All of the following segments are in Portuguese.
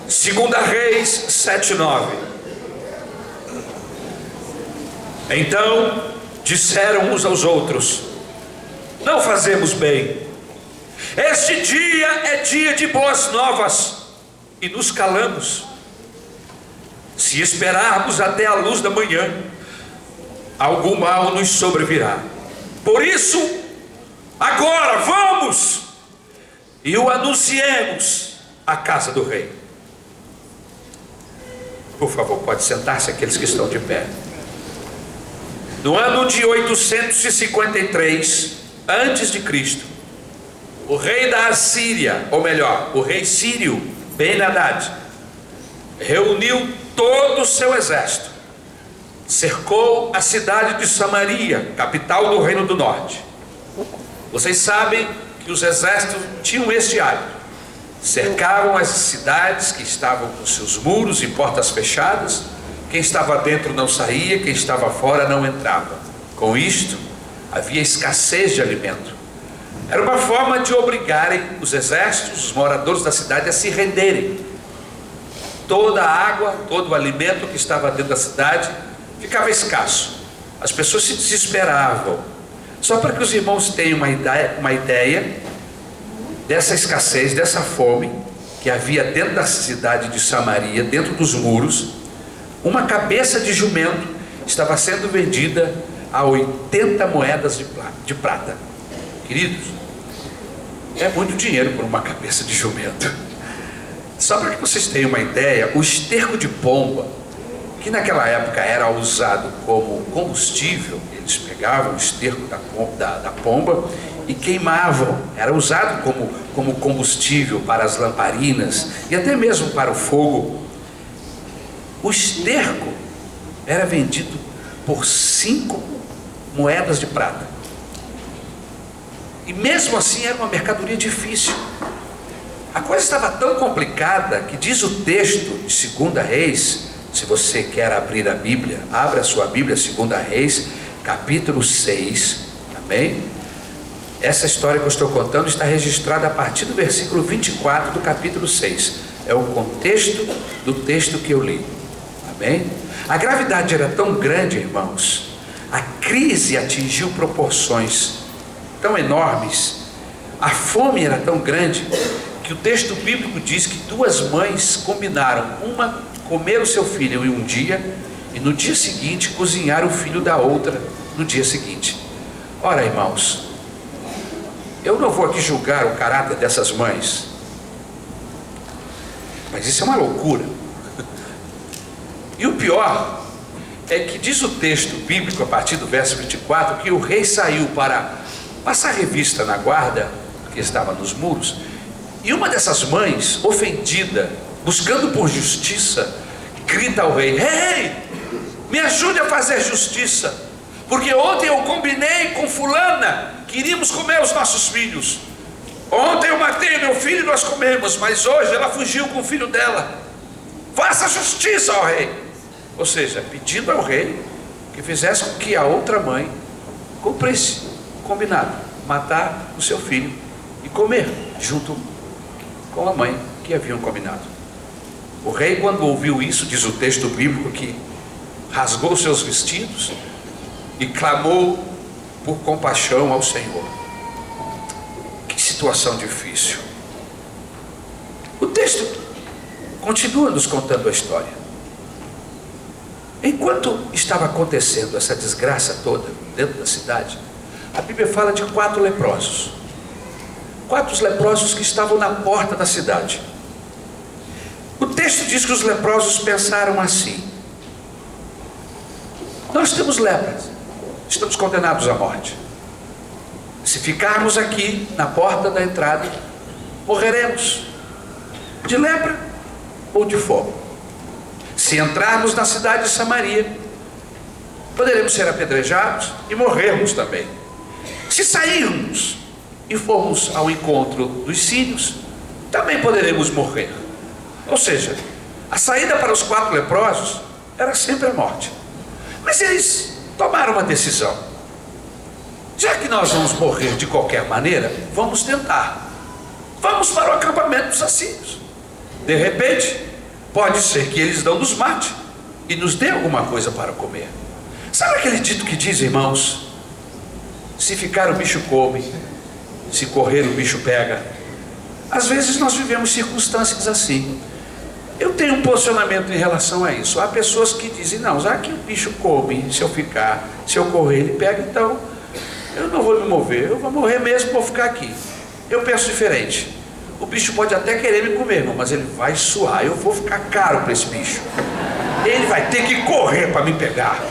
Segunda Reis 7:9. Então disseram uns aos outros: não fazemos bem. Este dia é dia de boas novas, e nos calamos. Se esperarmos até a luz da manhã, algum mal nos sobrevirá. Por isso, agora vamos e o anunciemos à casa do rei. Por favor, pode sentar-se aqueles que estão de pé. No ano de 853 antes de Cristo, o rei da Assíria, ou melhor, o rei sírio Ben-Hadad, reuniu todo o seu exército, cercou a cidade de Samaria, capital do reino do norte. Vocês sabem que os exércitos tinham este hábito: cercavam as cidades que estavam com seus muros e portas fechadas. Quem estava dentro não saía, quem estava fora não entrava. Com isto, havia escassez de alimento. Era uma forma de obrigarem os exércitos, os moradores da cidade, a se renderem. Toda a água, todo o alimento que estava dentro da cidade ficava escasso. As pessoas se desesperavam. Só para que os irmãos tenham uma ideia dessa escassez, dessa fome que havia dentro da cidade de Samaria, dentro dos muros, uma cabeça de jumento estava sendo vendida a 80 moedas de prata. Queridos, é muito dinheiro por uma cabeça de jumento. Só para que vocês tenham uma ideia, o esterco de pomba, que naquela época era usado como combustível, eles pegavam o esterco da pomba e queimavam. Era usado como combustível para as lamparinas e até mesmo para o fogo. O esterco era vendido por 5 moedas de prata. E mesmo assim era uma mercadoria difícil. A coisa estava tão complicada que diz o texto de 2 Reis. Se você quer abrir a Bíblia, abra a sua Bíblia, 2 Reis, capítulo 6, amém? Essa história que eu estou contando está registrada a partir do versículo 24 do capítulo 6. É o contexto do texto que eu li, amém? A gravidade era tão grande, irmãos, a crise atingiu proporções tão enormes, a fome era tão grande, que o texto bíblico diz que 2 mães combinaram, uma comer o seu filho em um dia, e no dia seguinte cozinhar o filho da outra no dia seguinte. Ora, irmãos, eu não vou aqui julgar o caráter dessas mães, mas isso é uma loucura. E o pior é que diz o texto bíblico, a partir do verso 24, que o rei saiu para passar revista na guarda que estava nos muros, e uma dessas mães, ofendida, buscando por justiça, grita ao rei: rei, me ajude a fazer justiça, porque ontem eu combinei com fulana que iríamos comer os nossos filhos. Ontem eu matei meu filho e nós comemos, mas hoje ela fugiu com o filho dela. Faça justiça ao rei. Ou seja, pedindo ao rei que fizesse com que a outra mãe cumprisse o combinado, matar o seu filho e comer junto com a mãe que haviam combinado. O rei, quando ouviu isso, diz o texto bíblico, que rasgou seus vestidos e clamou por compaixão ao Senhor. Que situação difícil. O texto continua nos contando a história. Enquanto estava acontecendo essa desgraça toda dentro da cidade, a Bíblia fala de 4 leprosos. 4 leprosos que estavam na porta da cidade. O texto diz que os leprosos pensaram assim: nós temos lepra, estamos condenados à morte. Se ficarmos aqui na porta da entrada, morreremos de lepra ou de fome. Se entrarmos na cidade de Samaria, poderemos ser apedrejados e morrermos também. Se sairmos e formos ao encontro dos sírios, também poderemos morrer. Ou seja, a saída para os 4 leprosos era sempre a morte. Mas eles tomaram uma decisão: já que nós vamos morrer de qualquer maneira, vamos tentar. Vamos para o acampamento dos assírios. De repente, pode ser que eles não nos mate e nos dê alguma coisa para comer. Sabe aquele dito que diz, irmãos, se ficar o bicho come, se correr o bicho pega? Às vezes nós vivemos circunstâncias assim. Eu tenho um posicionamento em relação a isso. Há pessoas que dizem, não, já que o bicho come, se eu ficar, se eu correr ele pega, então eu não vou me mover, eu vou morrer mesmo, vou ficar aqui. Eu penso diferente. O bicho pode até querer me comer, irmão, mas ele vai suar, eu vou ficar caro para esse bicho. Ele vai ter que correr para me pegar.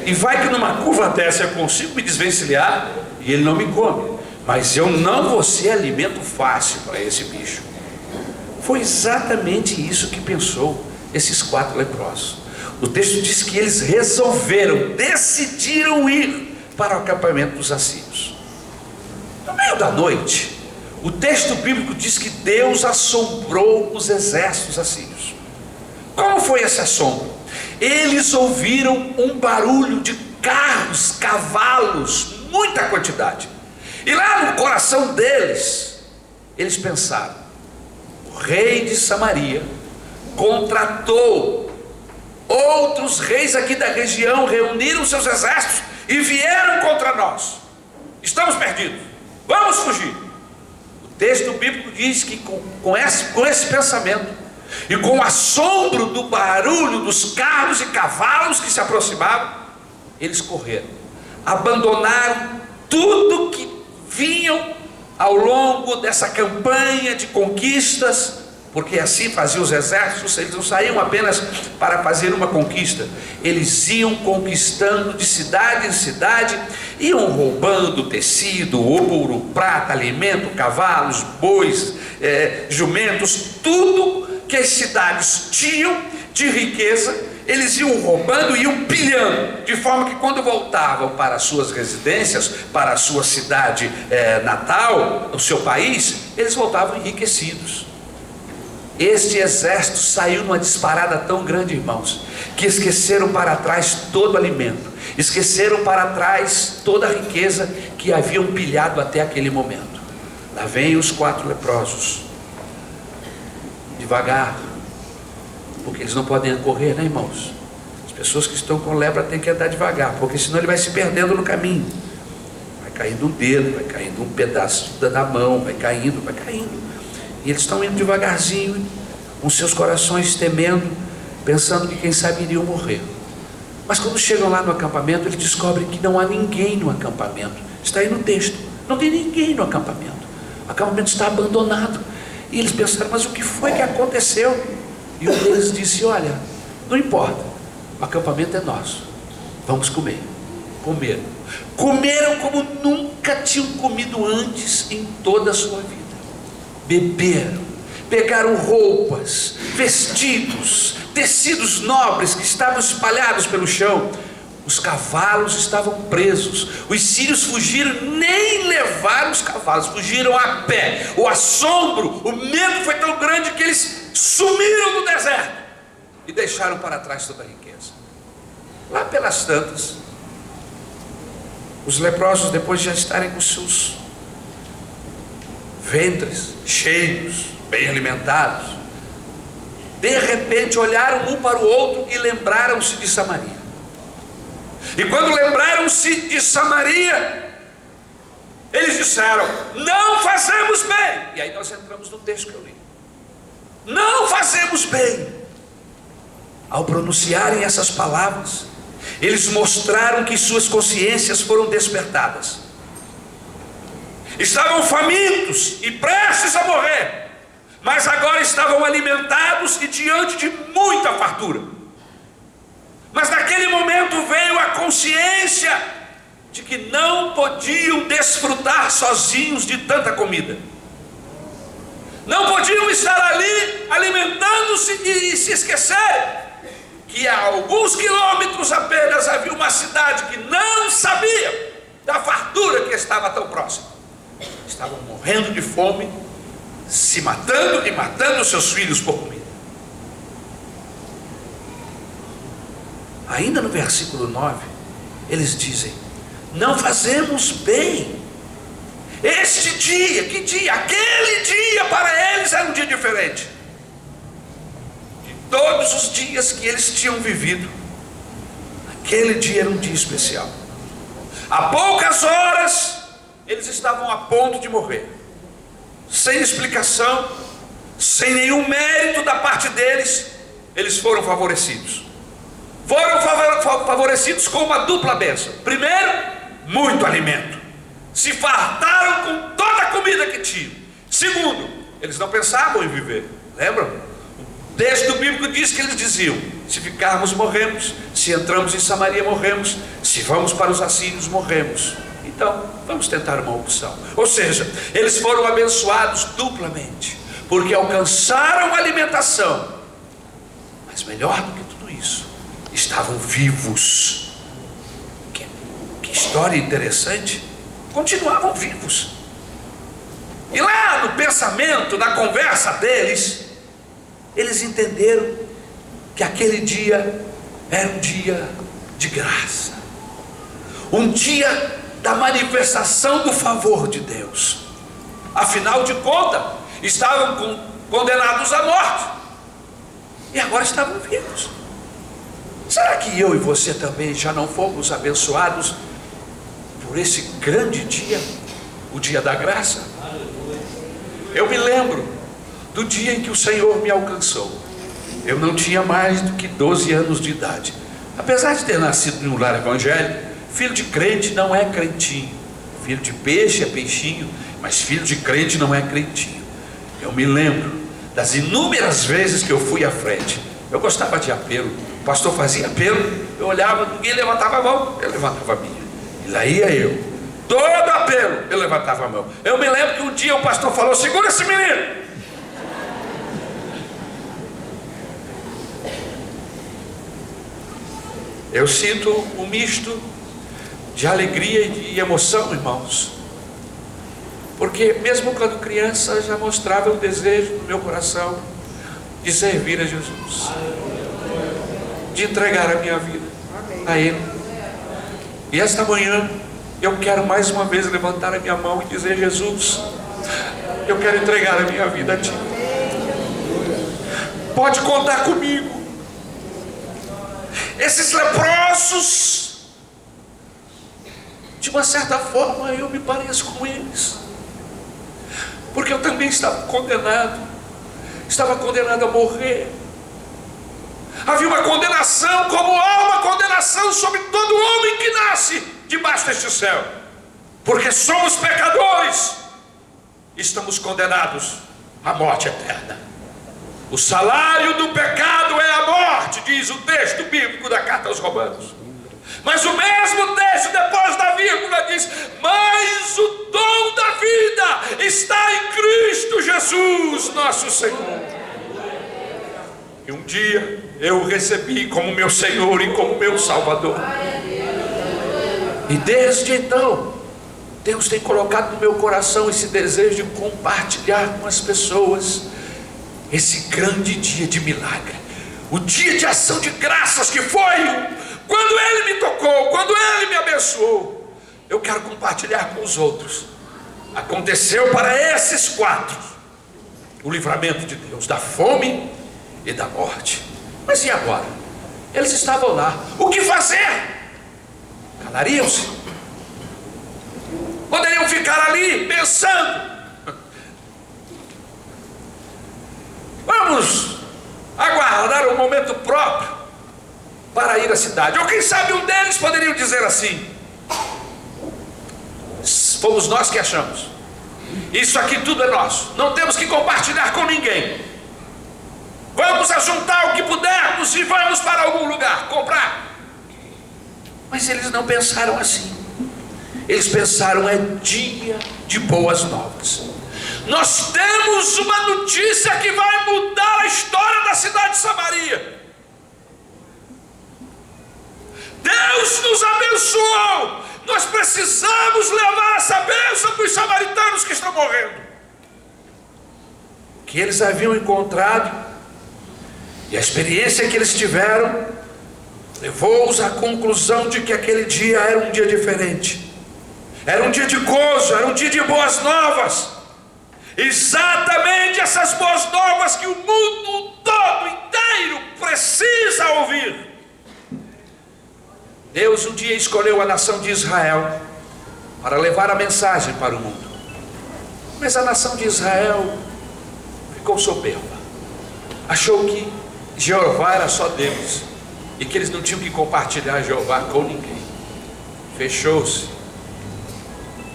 E vai que numa curva dessa eu consigo me desvencilhar e ele não me come. Mas eu não vou ser alimento fácil para esse bicho. Foi exatamente isso que pensou esses 4 leprosos. O texto diz que eles decidiram ir para o acampamento dos assírios. No meio da noite, o texto bíblico diz que Deus assombrou os exércitos assírios. Como foi esse assombro? Eles ouviram um barulho de carros, cavalos, muita quantidade. E lá no coração deles, eles pensaram: o rei de Samaria contratou outros reis aqui da região, reuniram seus exércitos e vieram contra nós. Estamos perdidos, vamos fugir. O texto bíblico diz que com esse pensamento e com o assombro do barulho dos carros e cavalos que se aproximavam, eles correram, abandonaram tudo que vinham ao longo dessa campanha de conquistas, porque assim faziam os exércitos. Eles não saíam apenas para fazer uma conquista, eles iam conquistando de cidade em cidade, iam roubando tecido, ouro, prata, alimento, cavalos, bois, jumentos, tudo que as cidades tinham de riqueza, eles iam roubando e iam pilhando, de forma que quando voltavam para as suas residências, para a sua cidade natal, o seu país, eles voltavam enriquecidos. Este exército saiu numa disparada tão grande, irmãos, que esqueceram para trás todo o alimento, esqueceram para trás toda a riqueza que haviam pilhado até aquele momento. Lá vem os 4 leprosos, devagar, porque eles não podem correr, né, irmãos? As pessoas que estão com lepra têm que andar devagar, porque senão ele vai se perdendo no caminho. Vai caindo um dedo, vai caindo um pedaço da mão, vai caindo. E eles estão indo devagarzinho, com seus corações temendo, pensando que quem sabe iriam morrer. Mas quando chegam lá no acampamento, eles descobrem que não há ninguém no acampamento. Está aí no texto, não tem ninguém no acampamento. O acampamento está abandonado. E eles pensaram, mas o que foi que aconteceu? E um deles disse, olha, não importa, o acampamento é nosso, vamos comer. Comeram como nunca tinham comido antes em toda a sua vida. Beberam, pegaram roupas, vestidos, tecidos nobres que estavam espalhados pelo chão. Os cavalos estavam presos. Os sírios fugiram, nem levaram os cavalos, fugiram a pé. O assombro, o medo foi tão grande que eles sumiram no deserto e deixaram para trás toda a riqueza. Lá pelas tantas, os leprosos, depois de já estarem com seus ventres cheios, bem alimentados, de repente olharam um para o outro e lembraram-se de Samaria. E quando lembraram-se de Samaria, eles disseram, não fazemos bem. E aí nós entramos no texto que eu li. Não fazemos bem. Ao pronunciarem essas palavras, eles mostraram que suas consciências foram despertadas. Estavam famintos e prestes a morrer, mas agora estavam alimentados e diante de muita fartura. Mas naquele momento veio a consciência de que não podiam desfrutar sozinhos de tanta comida. Não podiam estar ali alimentando-se e se esquecerem que a alguns quilômetros apenas havia uma cidade que não sabia da fartura que estava tão próxima. Estavam morrendo de fome, se matando e matando seus filhos por comida. Ainda no versículo 9, eles dizem, não fazemos bem. Este dia, que dia? Aquele dia para eles era um dia diferente. De todos os dias que eles tinham vivido, aquele dia era um dia especial. Há poucas horas eles estavam a ponto de morrer, sem explicação, sem nenhum mérito da parte deles. Eles foram favorecidos. Foram favorecidos com uma dupla bênção. Primeiro, muito alimento. Se fartaram com toda a comida que tinham. Segundo, eles não pensavam em viver. Lembram? O texto bíblico diz que eles diziam: se ficarmos, morremos. Se entramos em Samaria, morremos. Se vamos para os assírios, morremos. Então, vamos tentar uma opção. Ou seja, eles foram abençoados duplamente, porque alcançaram alimentação. Mas melhor do que tudo isso, estavam vivos. Que história interessante. Continuavam vivos. E lá no pensamento, na conversa deles, eles entenderam que aquele dia era um dia de graça, um dia da manifestação do favor de Deus. Afinal de contas, estavam condenados à morte e agora estavam vivos. Será que eu e você também já não fomos abençoados por esse grande dia, o dia da graça? Eu me lembro do dia em que o Senhor me alcançou. Eu não tinha mais do que 12 anos de idade. Apesar de ter nascido em um lar evangélico, filho de crente não é crentinho. Filho de peixe é peixinho, mas filho de crente não é crentinho. Eu me lembro das inúmeras vezes que eu fui à frente. Eu gostava de apelo. O pastor fazia apelo, eu olhava, ninguém levantava a mão, eu levantava a minha. E lá ia eu. Todo apelo, eu levantava a mão. Eu me lembro que um dia o pastor falou: segura esse menino. Eu sinto um misto de alegria e de emoção, irmãos, porque mesmo quando criança já mostrava o desejo no meu coração de servir a Jesus, de entregar a minha vida a Ele. E esta manhã eu quero mais uma vez levantar a minha mão e dizer: Jesus, eu quero entregar a minha vida a Ti. Pode contar comigo. Esses leprosos, de uma certa forma eu me pareço com eles, porque eu também estava condenado a morrer. Havia uma condenação, como há uma condenação sobre todo homem que nasce debaixo deste céu, porque somos pecadores, estamos condenados à morte eterna. O salário do pecado é a morte, diz o texto bíblico da carta aos Romanos. Mas o mesmo texto, depois da vírgula, diz: mas o dom da vida está em Cristo Jesus, nosso Senhor. E um dia eu o recebi como meu Senhor e como meu Salvador. E desde então, Deus tem colocado no meu coração esse desejo de compartilhar com as pessoas esse grande dia de milagre, o dia de ação de graças que foi quando Ele me tocou, quando Ele me abençoou. Eu quero compartilhar com os outros. Aconteceu para esses 4 o livramento de Deus da fome e da morte. Mas e agora? Eles estavam lá, o que fazer? Calariam-se? Poderiam ficar ali pensando: vamos aguardar um momento próprio para ir à cidade. Ou quem sabe um deles poderia dizer assim: fomos nós que achamos, isso aqui tudo é nosso, não temos que compartilhar com ninguém. Vamos ajuntar o que pudermos e vamos para algum lugar comprar. Mas eles não pensaram assim. Eles pensaram: é dia de boas novas. Nós temos uma notícia que vai mudar a história da cidade de Samaria. Deus nos abençoou. Nós precisamos levar essa bênção para os samaritanos que estão morrendo, que eles haviam encontrado. E a experiência que eles tiveram levou-os à conclusão de que aquele dia era um dia diferente. Era um dia de gozo, era um dia de boas novas. Exatamente essas boas novas que o mundo todo inteiro precisa ouvir. Deus um dia escolheu a nação de Israel para levar a mensagem para o mundo. Mas a nação de Israel ficou soberba. Achou que Jeová era só Deus e que eles não tinham que compartilhar Jeová com ninguém. Fechou-se.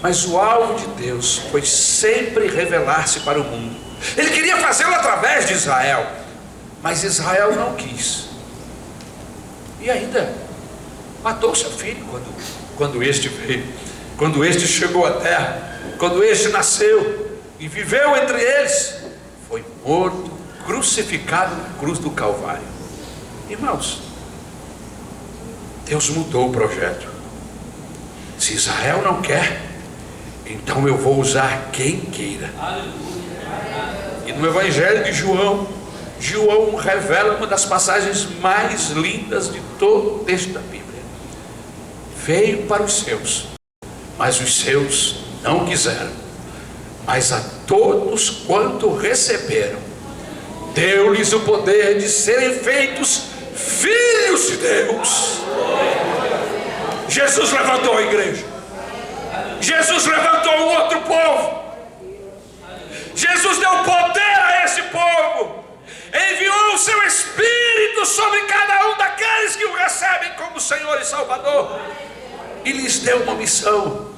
Mas o alvo de Deus foi sempre revelar-se para o mundo. Ele queria fazê-lo através de Israel, mas Israel não quis. E ainda matou seu filho quando este veio, quando este chegou à terra, quando este nasceu e viveu entre eles. Foi morto, crucificado na cruz do Calvário. Irmãos, Deus mudou o projeto. Se Israel não quer, então eu vou usar quem queira. E no Evangelho de João, João revela uma das passagens mais lindas de todo o texto da Bíblia. Veio para os seus, mas os seus não quiseram. Mas a todos quanto receberam, deu-lhes o poder de serem feitos filhos de Deus. Jesus levantou a igreja. Jesus levantou um outro povo. Jesus deu poder a esse povo. Enviou o seu Espírito sobre cada um daqueles que o recebem como Senhor e Salvador. E lhes deu uma missão: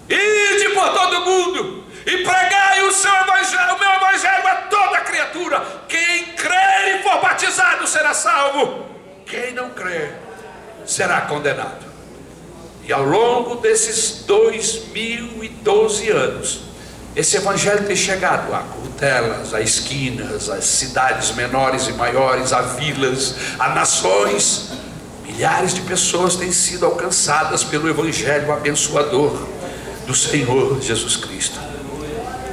ide por todo mundo e pregai o seu evangelho, o meu evangelho a toda criatura. Quem crer e for batizado será salvo. Quem não crer será condenado. E ao longo desses 2012 anos, esse evangelho tem chegado a curtelas, a esquinas, a cidades menores e maiores, a vilas, a nações. Milhares de pessoas têm sido alcançadas pelo evangelho abençoador do Senhor Jesus Cristo.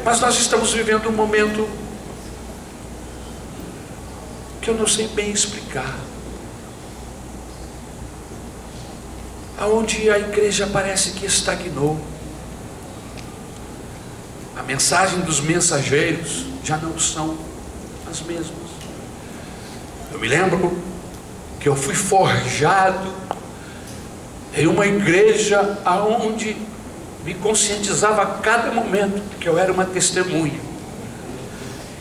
Mas nós estamos vivendo um momento que eu não sei bem explicar, aonde a igreja parece que estagnou. A mensagem dos mensageiros já não são as mesmas. Eu me lembro que eu fui forjado em uma igreja aonde me conscientizava a cada momento que eu era uma testemunha.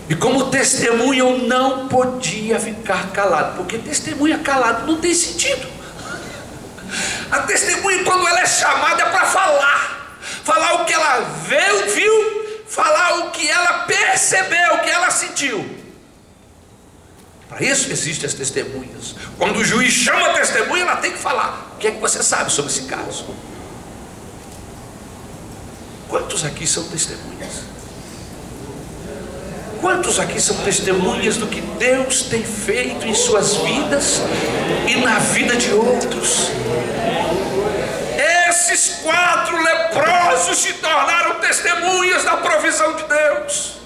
E como testemunha eu não podia ficar calado, porque testemunha calado não tem sentido. A testemunha, quando ela é chamada, é para falar o que ela viu, falar o que ela percebeu, o que ela sentiu. Para isso existem as testemunhas. Quando o juiz chama a testemunha, ela tem que falar. O que é que você sabe sobre esse caso? Quantos aqui são testemunhas? Quantos aqui são testemunhas do que Deus tem feito em suas vidas e na vida de outros? Esses 4 leprosos se tornaram testemunhas da provisão de Deus.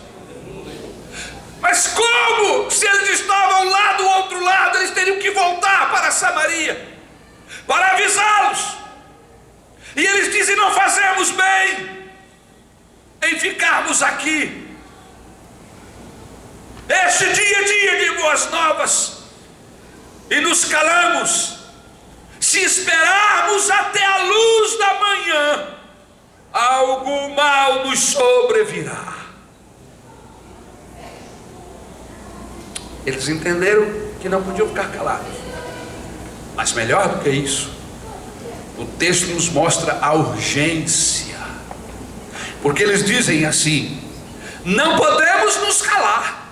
Mas como? Se eles estavam lá do outro lado, eles teriam que voltar para Samaria para avisá-los. E eles dizem: não fazemos bem em ficarmos aqui. Este dia é dia de boas novas, e nos calamos. Se esperarmos até a luz da manhã, algo mal nos sobrevirá. Eles entenderam que não podiam ficar calados. Mas melhor do que isso, o texto nos mostra a urgência. Porque eles dizem assim: não podemos nos calar.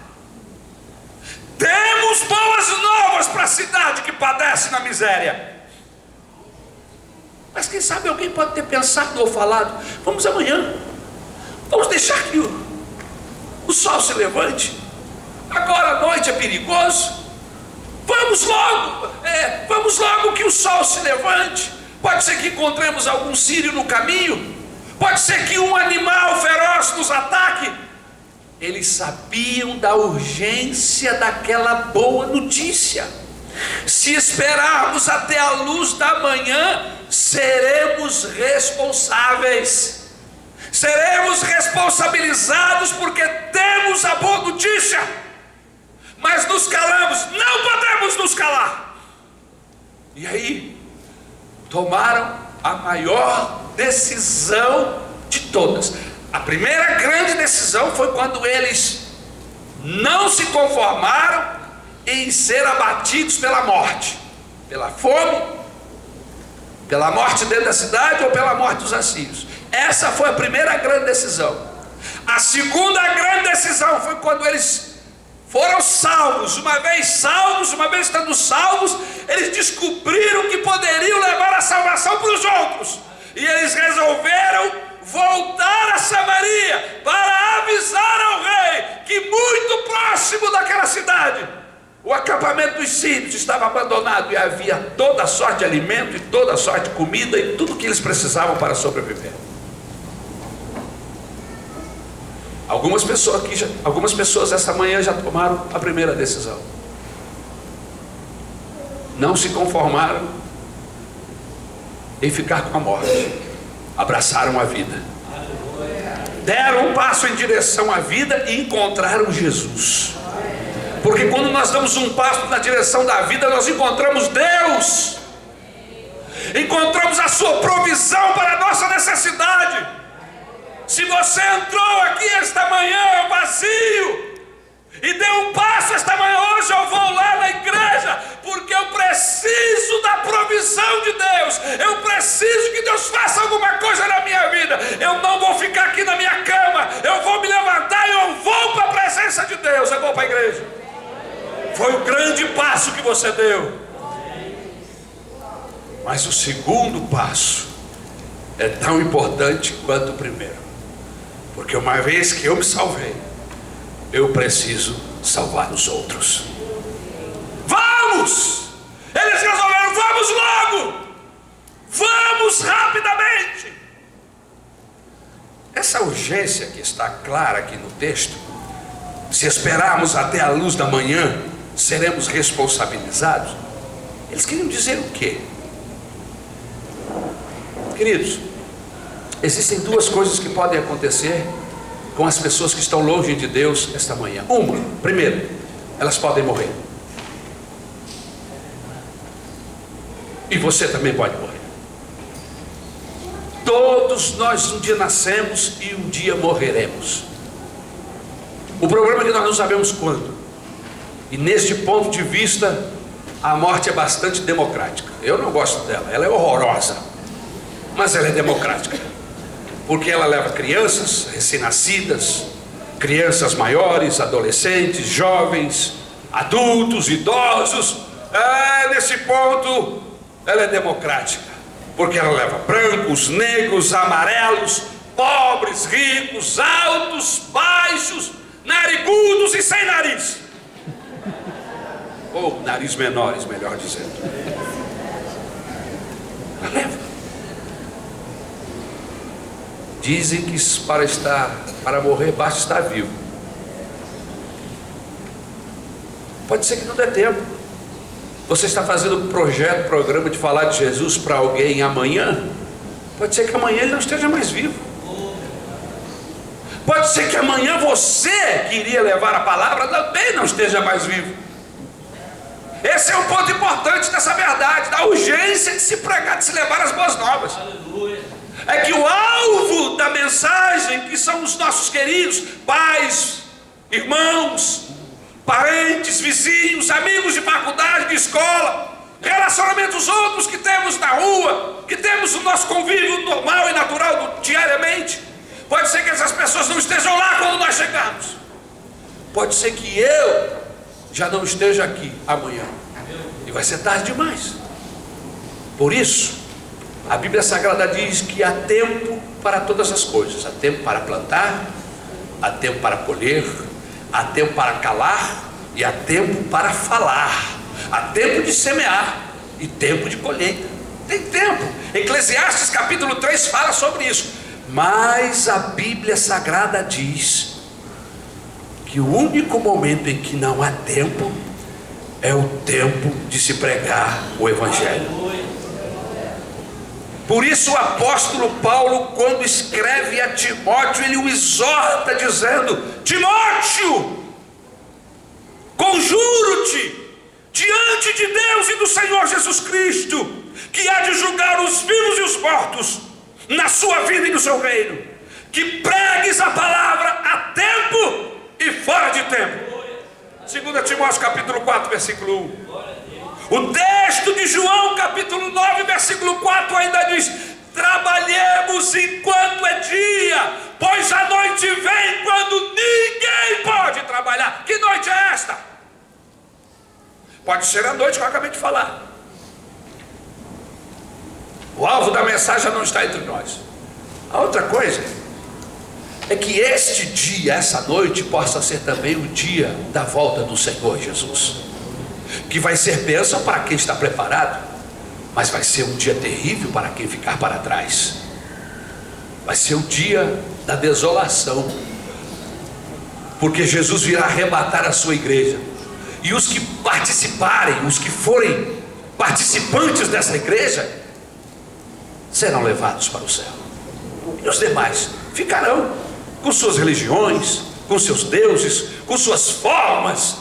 Temos boas novas para a cidade que padece na miséria. Mas quem sabe alguém pode ter pensado ou falado: vamos amanhã, vamos deixar que o sol se levante. Agora à noite é perigoso. Vamos logo que o sol se levante. Pode ser que encontremos algum sírio no caminho. Pode ser que um animal feroz nos ataque. Eles sabiam da urgência daquela boa notícia. Se esperarmos até a luz da manhã, seremos responsáveis. Seremos responsabilizados porque temos a boa notícia. Mas nos calamos. Não podemos nos calar. tomaram a maior decisão de todas. A primeira grande decisão foi quando eles não se conformaram em ser abatidos pela morte, pela fome, pela morte dentro da cidade ou pela morte dos assírios. Essa foi a primeira grande decisão. A segunda grande decisão foi quando eles foram salvos. Uma vez estando salvos, eles descobriram que poderiam levar a salvação para os outros, e eles resolveram voltar a Samaria para avisar ao rei que muito próximo daquela cidade o acampamento dos sírios estava abandonado e havia toda sorte de alimento e toda sorte de comida e tudo que eles precisavam para sobreviver. Algumas pessoas esta manhã já tomaram a primeira decisão. Não se conformaram em ficar com a morte. Abraçaram a vida. Deram um passo em direção à vida e encontraram Jesus. Porque quando nós damos um passo na direção da vida, nós encontramos Deus. Encontramos a sua provisão para a nossa necessidade. Se você entrou aqui esta manhã vazio e deu um passo esta manhã, hoje eu vou lá na igreja porque eu preciso da provisão de Deus, eu preciso que Deus faça alguma coisa na minha vida, eu não vou ficar aqui na minha cama, eu vou me levantar e eu vou para a presença de Deus, eu vou para a igreja. Foi o grande passo que você deu. Mas o segundo passo é tão importante quanto o primeiro. Porque uma vez que eu me salvei, eu preciso salvar os outros. Vamos! Eles resolveram, vamos logo! Vamos rapidamente! Essa urgência que está clara aqui no texto, se esperarmos até a luz da manhã, seremos responsabilizados. Eles queriam dizer o quê? Queridos, existem duas coisas que podem acontecer com as pessoas que estão longe de Deus esta manhã. Primeiro, elas podem morrer. E você também pode morrer. Todos nós um dia nascemos e um dia morreremos. O problema é que nós não sabemos quando. E neste ponto de vista, a morte é bastante democrática. Eu não gosto dela, ela é horrorosa, mas ela é democrática. Porque ela leva crianças recém-nascidas, crianças maiores, adolescentes, jovens, adultos, idosos. Nesse ponto, ela é democrática. Porque ela leva brancos, negros, amarelos, pobres, ricos, altos, baixos, narigudos e sem nariz. Ou nariz menores, melhor dizendo. Ela leva. Dizem que para morrer basta estar vivo. Pode ser que não dê tempo. Você está fazendo um programa de falar de Jesus para alguém amanhã. Pode ser que amanhã ele não esteja mais vivo. Pode ser que amanhã você que iria levar a palavra também não esteja mais vivo. Esse é um ponto importante dessa verdade, da urgência de se pregar, de se levar as boas novas. Aleluia. É que o alvo da mensagem, que são os nossos queridos pais, irmãos, parentes, vizinhos, amigos de faculdade, de escola, relacionamentos outros que temos na rua, que temos no nosso convívio normal e natural diariamente. Pode ser que essas pessoas não estejam lá quando nós chegarmos. Pode ser que eu já não esteja aqui amanhã, e vai ser tarde demais. Por isso, a Bíblia Sagrada diz que há tempo para todas as coisas. Há tempo para plantar, há tempo para colher, há tempo para calar e há tempo para falar. Há tempo de semear e tempo de colheita. Tem tempo. Eclesiastes capítulo 3 fala sobre isso. Mas a Bíblia Sagrada diz que o único momento em que não há tempo é o tempo de se pregar o Evangelho. Por isso o apóstolo Paulo, quando escreve a Timóteo, ele o exorta dizendo: Timóteo, conjuro-te diante de Deus e do Senhor Jesus Cristo que há de julgar os vivos e os mortos na sua vida e no seu reino, que pregues a palavra a tempo e fora de tempo. 2 Timóteo capítulo 4, versículo 1. O texto de João capítulo 9, versículo 4 ainda diz: trabalhemos enquanto é dia, pois a noite vem quando ninguém pode trabalhar. Que noite é esta? Pode ser a noite que eu acabei de falar. O alvo da mensagem não está entre nós. A outra coisa é que este dia, essa noite, possa ser também o dia da volta do Senhor Jesus, que vai ser bênção para quem está preparado, mas vai ser um dia terrível para quem ficar para trás. Vai ser o dia da desolação, porque Jesus virá arrebatar a sua igreja, e os que participarem, os que forem participantes dessa igreja, serão levados para o céu, e os demais ficarão com suas religiões, com seus deuses, com suas formas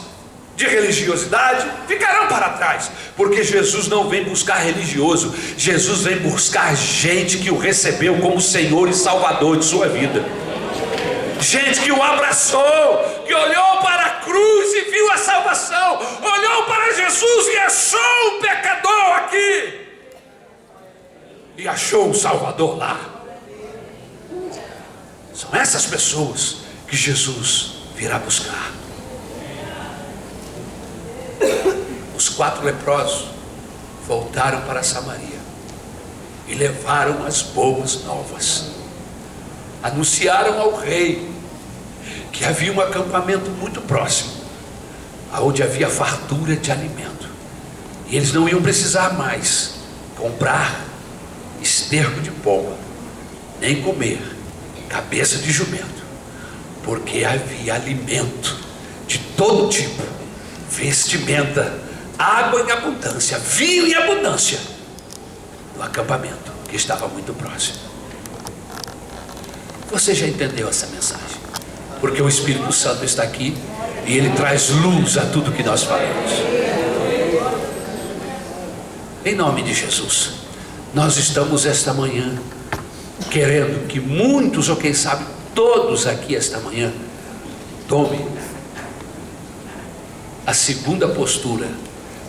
de religiosidade, ficarão para trás, porque Jesus não vem buscar religioso, Jesus vem buscar gente que o recebeu como Senhor e Salvador de sua vida, gente que o abraçou, que olhou para a cruz e viu a salvação, olhou para Jesus e achou um pecador aqui, e achou um Salvador lá. São essas pessoas que Jesus virá buscar. Os 4 leprosos voltaram para Samaria e levaram as boas novas. Anunciaram ao rei que havia um acampamento muito próximo, onde havia fartura de alimento, e eles não iam precisar mais comprar esterco de pomba, nem comer cabeça de jumento, porque havia alimento de todo tipo, vestimenta, água em abundância, vinho em abundância, no acampamento que estava muito próximo. Você já entendeu essa mensagem? Porque o Espírito Santo está aqui e ele traz luz a tudo que nós falamos. Em nome de Jesus, nós estamos esta manhã querendo que muitos, ou quem sabe todos aqui esta manhã, tomem a segunda postura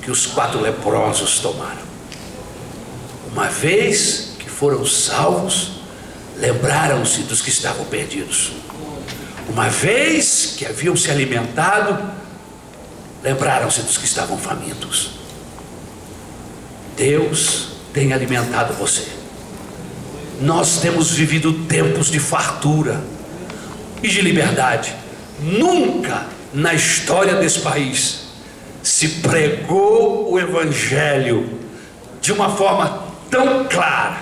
que os 4 leprosos tomaram. Uma vez que foram salvos, lembraram-se dos que estavam perdidos. Uma vez que haviam se alimentado, lembraram-se dos que estavam famintos. Deus tem alimentado você. Nós temos vivido tempos de fartura e de liberdade. Nunca na história desse país se pregou o Evangelho de uma forma tão clara,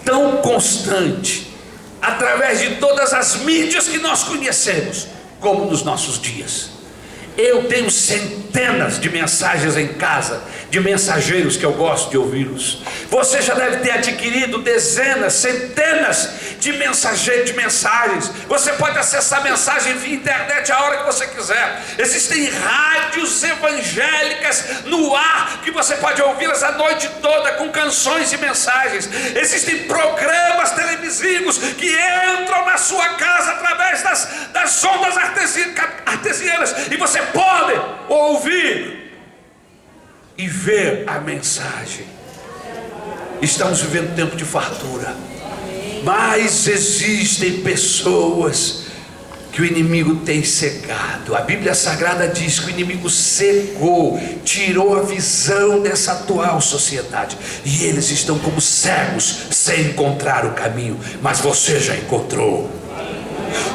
tão constante, através de todas as mídias que nós conhecemos, como nos nossos dias. Eu tenho centenas de mensagens em casa, de mensageiros que eu gosto de ouvi-los. Você já deve ter adquirido dezenas, centenas de mensagens. Você pode acessar a mensagem via internet a hora que você quiser. Existem rádios evangélicas no ar que você pode ouvi-las a noite toda com canções e mensagens. Existem programas televisivos que entram na sua casa através das ondas artesianas, e você pode ouvir e ver a mensagem. Estamos vivendo tempo de fartura, mas existem pessoas que o inimigo tem cegado. A Bíblia Sagrada diz que o inimigo cegou, tirou a visão dessa atual sociedade, e eles estão como cegos, sem encontrar o caminho. Mas você já encontrou,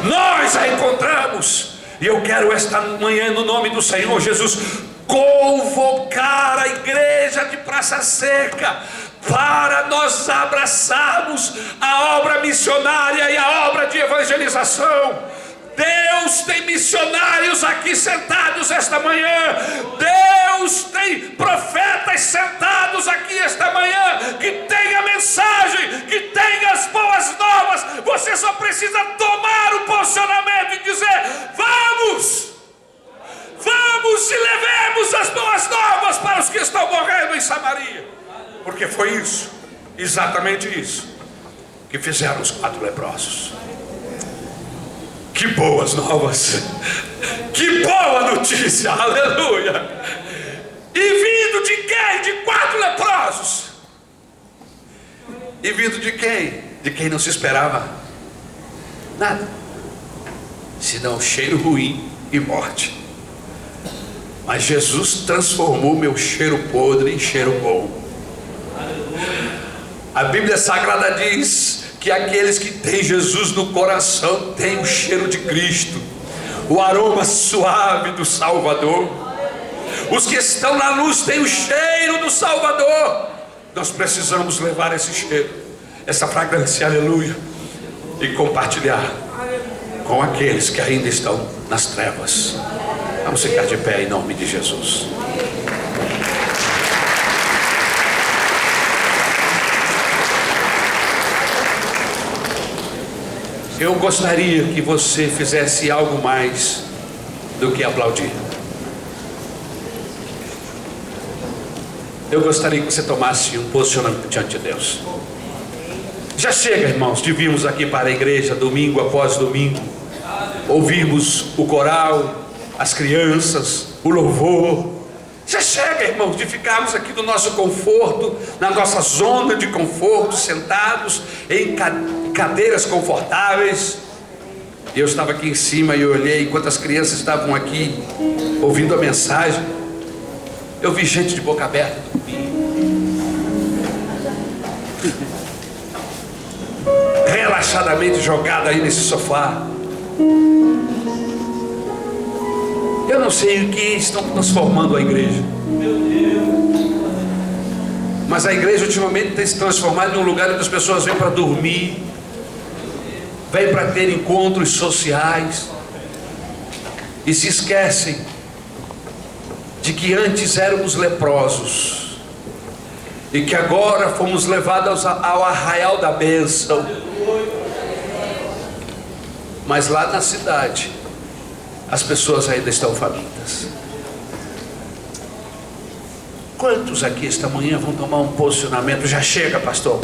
nós já encontramos. E eu quero esta manhã, no nome do Senhor Jesus, convocar a igreja de Praça Seca para nós abraçarmos a obra missionária e a obra de evangelização. Deus tem missionários aqui sentados esta manhã. Deus tem profetas sentados aqui esta manhã, que tem a mensagem, que tem as boas novas. Você só precisa tomar o posicionamento e dizer: vamos e levemos as boas novas para os que estão morrendo em Samaria. Porque foi isso, exatamente isso, que fizeram os 4 leprosos. Que boas novas! Que boa notícia! Aleluia! E vindo de quem? De 4 leprosos. E vindo de quem? De quem não se esperava nada, senão cheiro ruim e morte. Mas Jesus transformou meu cheiro podre em cheiro bom. A Bíblia Sagrada diz que aqueles que têm Jesus no coração têm o cheiro de Cristo, o aroma suave do Salvador. Os que estão na luz têm o cheiro do Salvador. Nós precisamos levar esse cheiro, essa fragrância, aleluia, e compartilhar com aqueles que ainda estão nas trevas. Vamos ficar de pé em nome de Jesus. Eu gostaria que você fizesse algo mais do que aplaudir. Eu gostaria que você tomasse um posicionamento diante de Deus. Já chega, irmãos, de virmos aqui para a igreja domingo após domingo, ouvirmos o coral, as crianças, o louvor. Já chega, irmãos, de ficarmos aqui no nosso conforto, na nossa zona de conforto, sentados em cadeiras confortáveis. Eu estava aqui em cima e eu olhei, enquanto as crianças estavam aqui ouvindo a mensagem, eu vi gente de boca aberta relaxadamente jogada aí nesse sofá. Eu não sei o que estão transformando a igreja, mas a igreja ultimamente tem se transformado em um lugar onde as pessoas vêm para dormir, vêm para ter encontros sociais e se esquecem de que antes éramos leprosos e que agora fomos levados ao arraial da bênção. Mas lá na cidade as pessoas ainda estão famintas. Quantos aqui esta manhã vão tomar um posicionamento? Já chega, pastor,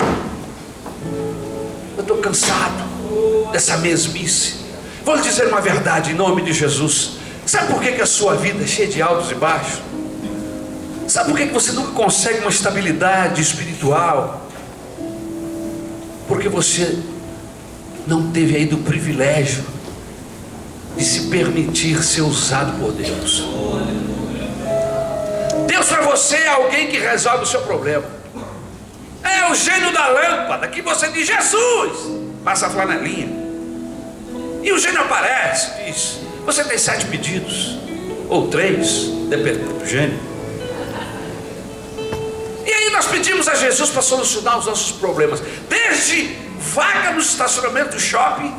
eu estou cansado dessa mesmice. Vou lhe dizer uma verdade em nome de Jesus. Sabe por que a sua vida é cheia de altos e baixos? Sabe por que você nunca consegue uma estabilidade espiritual? Porque você não teve ainda o privilégio de se permitir ser usado por Deus. Deus para você é alguém que resolve o seu problema. É o gênio da lâmpada que você diz: Jesus, passa a flanelinha, e o gênio aparece, diz: você tem 7 pedidos, ou 3, dependendo do gênio. E aí nós pedimos a Jesus para solucionar os nossos problemas, desde vaga no estacionamento do shopping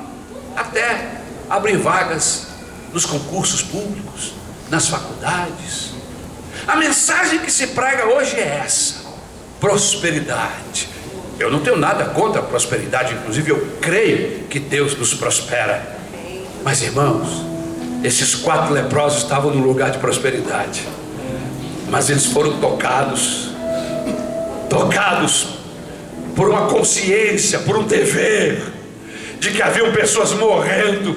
até abrir vagas nos concursos públicos, nas faculdades. A mensagem que se prega hoje é essa: prosperidade. Eu não tenho nada contra a prosperidade, inclusive eu creio que Deus nos prospera. Mas, irmãos, esses 4 leprosos estavam num lugar de prosperidade, mas eles foram tocados por uma consciência, por um dever, de que haviam pessoas morrendo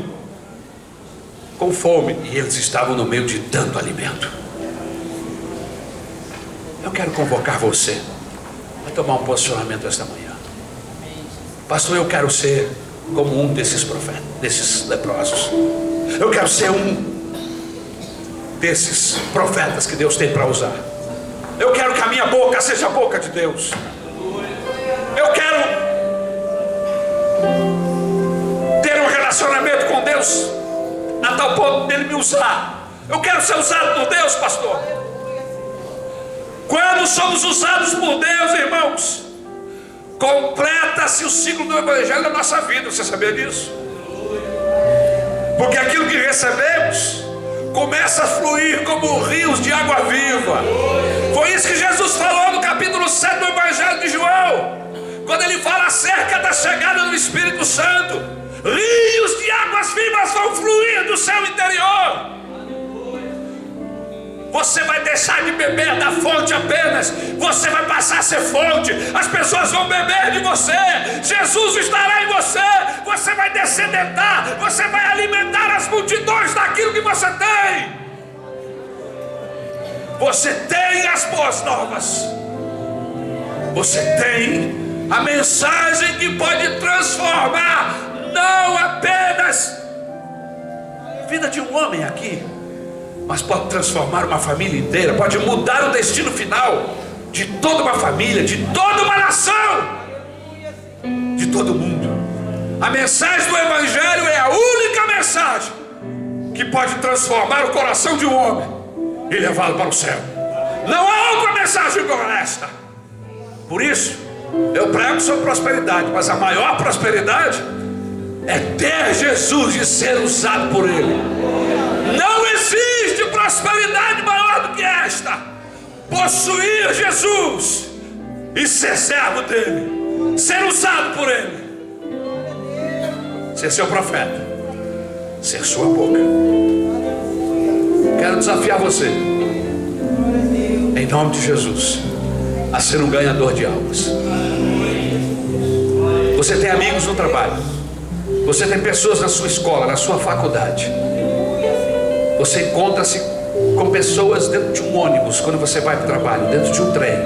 com fome, e eles estavam no meio de tanto alimento. Eu quero convocar você a tomar um posicionamento esta manhã. Pastor, eu quero ser como um desses profetas, desses leprosos. Eu quero ser um desses profetas que Deus tem para usar. Eu quero que a minha boca seja a boca de Deus. Eu quero ter um relacionamento com Deus a tal ponto dele me usar. Eu quero ser usado por Deus, pastor. Quando somos usados por Deus, irmãos, completa-se o ciclo do evangelho na nossa vida. Você sabia disso? Porque aquilo que recebemos começa a fluir como rios de água viva. Foi isso que Jesus falou no capítulo 7 do evangelho de João, quando ele fala acerca da chegada do Espírito Santo. Rios de águas vivas vão fluir do seu interior. Você vai deixar de beber da fonte apenas. Você vai passar a ser fonte. As pessoas vão beber de você. Jesus estará em você. Você vai descedentar. Você vai alimentar as multidões daquilo que você tem. Você tem as boas novas. Você tem a mensagem que pode transformar não apenas a vida de um homem aqui, mas pode transformar uma família inteira, pode mudar o destino final de toda uma família, de toda uma nação, de todo mundo. A mensagem do Evangelho é a única mensagem que pode transformar o coração de um homem e levá-lo para o céu. Não há outra mensagem como esta. Por isso, eu prego sobre prosperidade, mas a maior prosperidade é ter Jesus e ser usado por Ele. Não existe prosperidade maior do que esta: possuir Jesus e ser servo dele, ser usado por Ele, ser seu profeta, ser sua boca. Quero desafiar você, em nome de Jesus, a ser um ganhador de almas. Você tem amigos no trabalho, você tem pessoas na sua escola, na sua faculdade. Você encontra-se com pessoas dentro de um ônibus, quando você vai para o trabalho, dentro de um trem.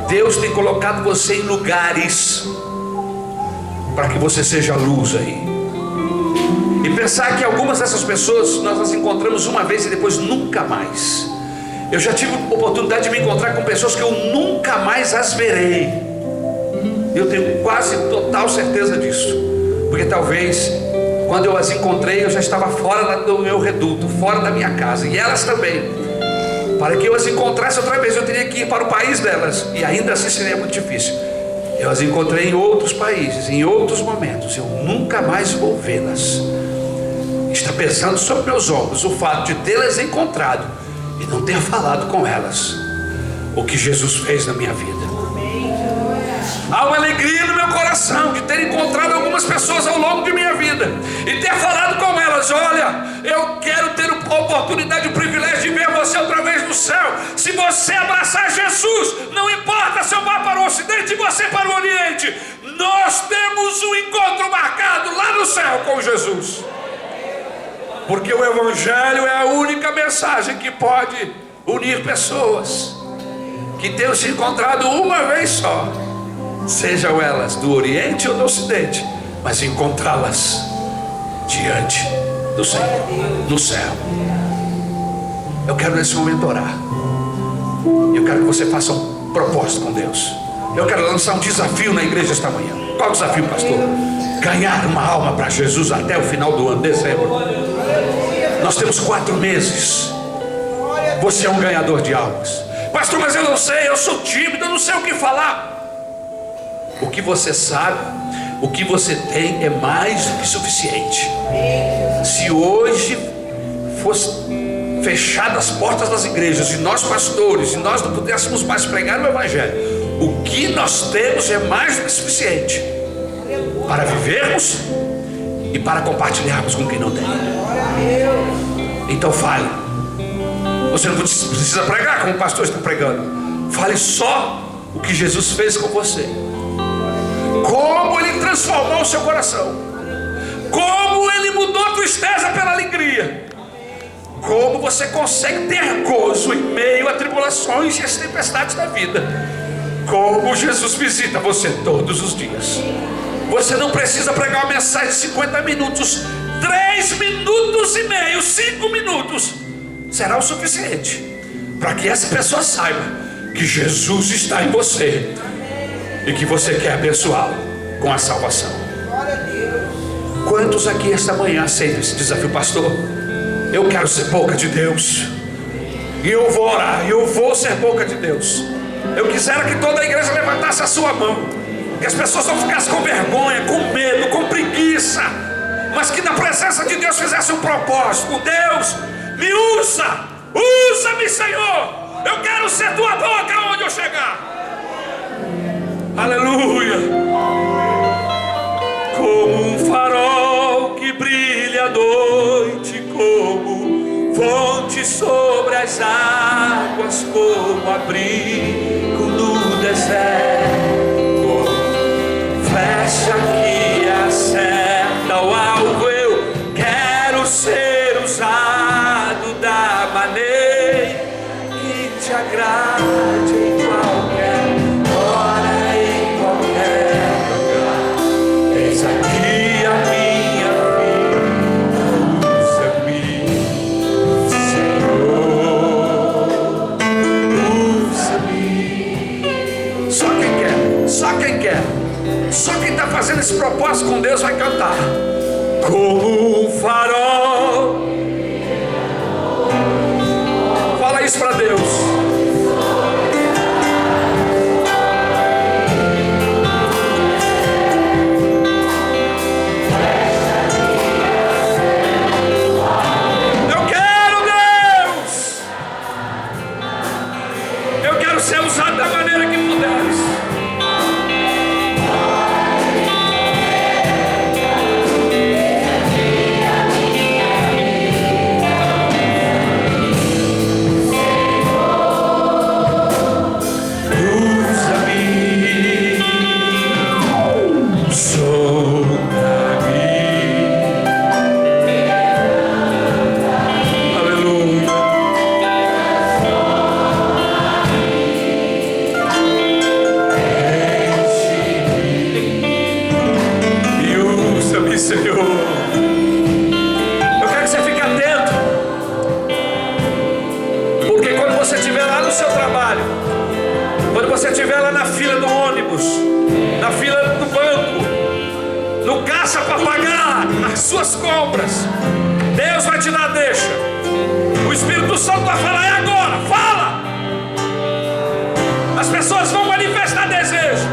Deus tem colocado você em lugares para que você seja luz aí. E pensar que algumas dessas pessoas nós as encontramos uma vez e depois nunca mais. Eu já tive a oportunidade de me encontrar com pessoas que eu nunca mais as verei. Eu tenho quase total certeza disso, porque talvez quando eu as encontrei eu já estava fora do meu reduto, fora da minha casa, e elas também. Para que eu as encontrasse outra vez eu teria que ir para o país delas, e ainda assim seria muito difícil. Eu as encontrei em outros países, em outros momentos. Eu nunca mais vou vê-las. Está pesando sobre meus ombros o fato de tê-las encontrado e não ter falado com elas o que Jesus fez na minha vida. Há uma alegria no meu coração de ter encontrado algumas pessoas ao longo de minha vida e ter falado com elas: olha, eu quero ter a oportunidade, o privilégio de ver você outra vez no céu. Se você abraçar Jesus, não importa se eu vá para o ocidente e você para o oriente, nós temos um encontro marcado lá no céu com Jesus. Porque o Evangelho é a única mensagem que pode unir pessoas que tenham se encontrado uma vez só, sejam elas do Oriente ou do Ocidente, mas encontrá-las diante do Senhor, no céu. Eu quero nesse momento orar. Eu quero que você faça um propósito com Deus. Eu quero lançar um desafio na igreja esta manhã. Qual o desafio, pastor? Ganhar uma alma para Jesus até o final do ano, dezembro. Nós temos 4 meses. Você é um ganhador de almas. Pastor, mas eu não sei, eu sou tímido, eu não sei o que falar. O que você sabe, o que você tem é mais do que suficiente. Se hoje fosse fechadas as portas das igrejas e nós pastores, e nós não pudéssemos mais pregar o Evangelho, o que nós temos é mais do que suficiente para vivermos e para compartilharmos com quem não tem. Então fale. Você não precisa pregar como o pastor está pregando. Fale só o que Jesus fez com você, como Ele transformou o seu coração, como Ele mudou a tristeza pela alegria, como você consegue ter gozo em meio a tribulações e as tempestades da vida, como Jesus visita você todos os dias. Você não precisa pregar uma mensagem de 50 minutos, 3 minutos e meio, 5 minutos será o suficiente para que essa pessoa saiba que Jesus está em você e que você quer abençoá-lo com a salvação. Quantos aqui esta manhã aceitam esse desafio? Pastor, eu quero ser boca de Deus, e eu vou orar, e eu vou ser boca de Deus. Eu quisera que toda a igreja levantasse a sua mão, que as pessoas não ficassem com vergonha, com medo, com preguiça, mas que na presença de Deus fizesse um propósito. Deus, me usa, usa-me, Senhor, eu quero ser tua boca onde eu chegar. Aleluia. Como um farol que brilha à noite, como fonte Ponte sobre as águas, como abrigo no deserto, flecha que acerta o alvo. Eu quero ser usado da maneira que te agrade, em qualquer hora, em qualquer lugar. Eis aqui a minha vida, usa-me, Senhor, usa-me. Só quem quer, só quem está fazendo esse propósito com Deus vai cantar. Como um farol. Fala isso para Deus. Eu quero, Deus. Eu quero ser usado da maneira que puderes. Senhor, eu quero que você fique atento, porque quando você estiver lá no seu trabalho, quando você estiver lá na fila do ônibus, na fila do banco, no caixa para pagar as suas compras, Deus vai te dar deixa. O Espírito Santo vai falar: é agora, fala. As pessoas vão manifestar desejo,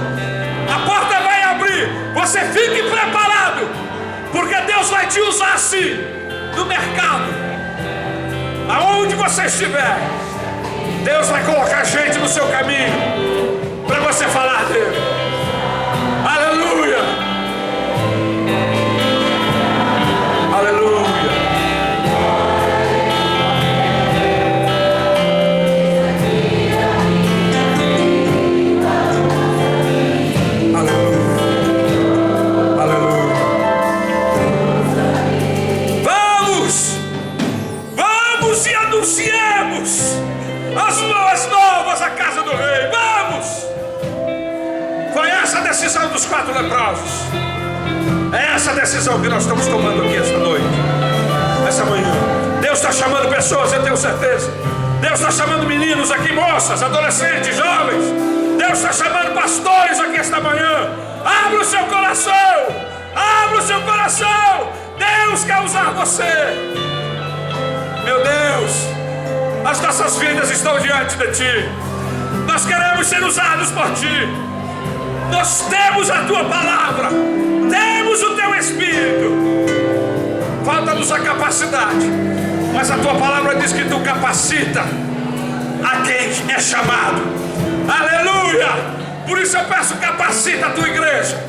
a porta vai abrir, você fique preparado, porque Deus vai te usar assim, no mercado, aonde você estiver. Deus vai colocar gente no seu caminho, para você falar dele. Aleluia, aleluia. E anunciemos as boas novas à casa do rei. Vamos! Foi essa a decisão dos 4 leprosos. É essa a decisão que nós estamos tomando aqui esta noite, essa manhã. Deus está chamando pessoas, eu tenho certeza. Deus está chamando meninos aqui, moças, adolescentes, jovens. Deus está chamando pastores aqui esta manhã. Abra o seu coração, abra o seu coração. Deus quer usar você. Meu Deus, as nossas vidas estão diante de Ti. Nós queremos ser usados por Ti. Nós temos a Tua palavra, temos o Teu Espírito. Falta-nos a capacidade, mas a Tua palavra diz que Tu capacita a quem é chamado. Aleluia! Por isso eu peço, capacita a Tua igreja.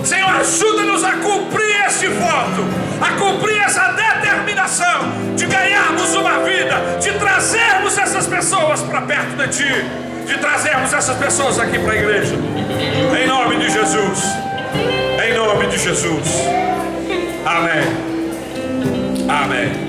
Senhor, ajuda-nos a cumprir este voto, a cumprir essa determinação de ganharmos uma vida, de trazermos essas pessoas para perto de Ti, de trazermos essas pessoas aqui para a igreja. Em nome de Jesus. Em nome de Jesus. Amém. Amém.